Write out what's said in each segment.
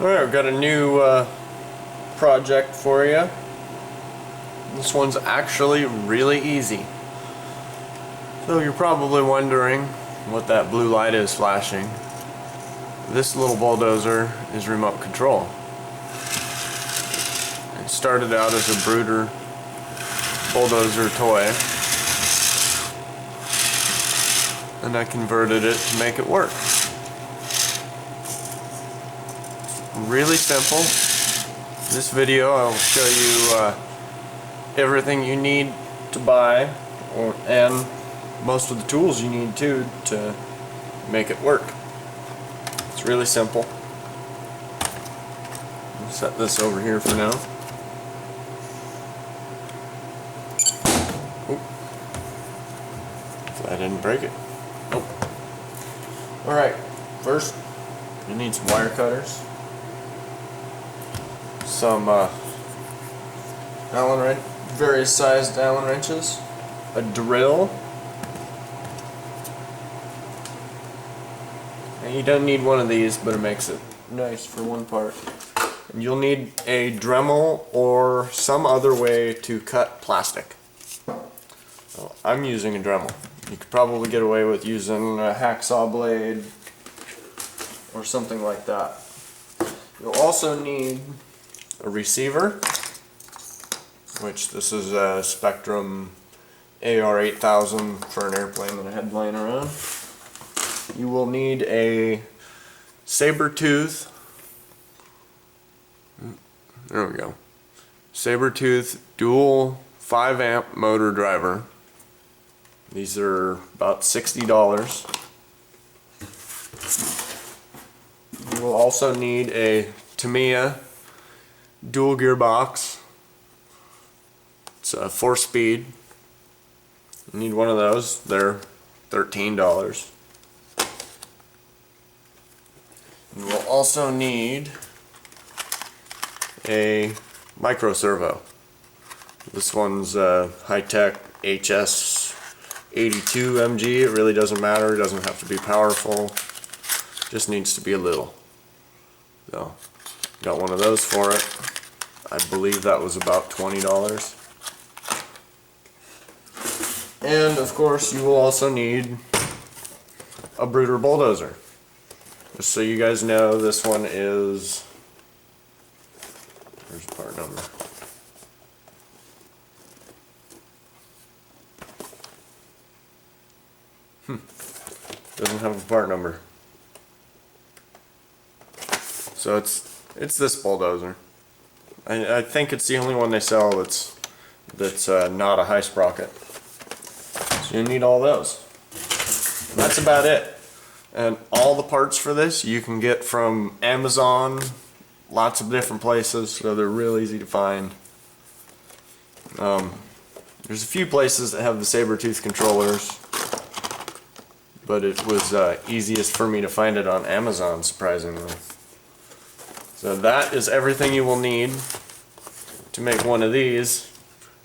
Alright, I've got a new project for you. This one's actually really easy. So you're probably wondering what that blue light is flashing. This little bulldozer is remote control. It started out as a Bruder bulldozer toy, and I converted it to make it work. Really simple. In this video I'll show you everything you need to buy, and most of the tools you need to make it work. It's really simple. I'll set this over here for now. Oop. I didn't break it. Nope. Alright, first you need some wire cutters, some Allen wrench, various sized Allen wrenches, a drill. And you don't need one of these, but it makes it nice for one part. And you'll need a Dremel or some other way to cut plastic. So I'm using a Dremel. You could probably get away with using a hacksaw blade or something like that. You'll also need a receiver, which this is a Spectrum AR8000 for an airplane that I had laying around. You will need a saber-tooth, there we go, saber-tooth dual 5-amp motor driver. These are about $60. You will also need a Tamiya dual gearbox. It's a 4-speed. You need one of those. They're $13. You will also need a micro servo. This one's high-tech HS82 MG. It really doesn't matter. It doesn't have to be powerful. It just needs to be a little. So, got one of those for it. I believe that was about $20. And of course, you will also need a Bruder bulldozer. Just so you guys know, this one is, there's the part number. Doesn't have a part number. So it's this bulldozer. I think it's the only one they sell that's not a high sprocket. So you need all those. And that's about it. And all the parts for this you can get from Amazon, lots of different places, so they're real easy to find. There's a few places that have the saber-tooth controllers, but it was easiest for me to find it on Amazon, surprisingly. So that is everything you will need to make one of these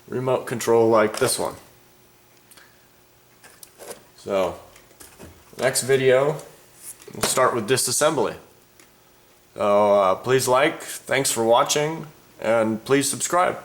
remote control like this one. So next video we'll start with disassembly. So please like, thanks for watching, and please subscribe.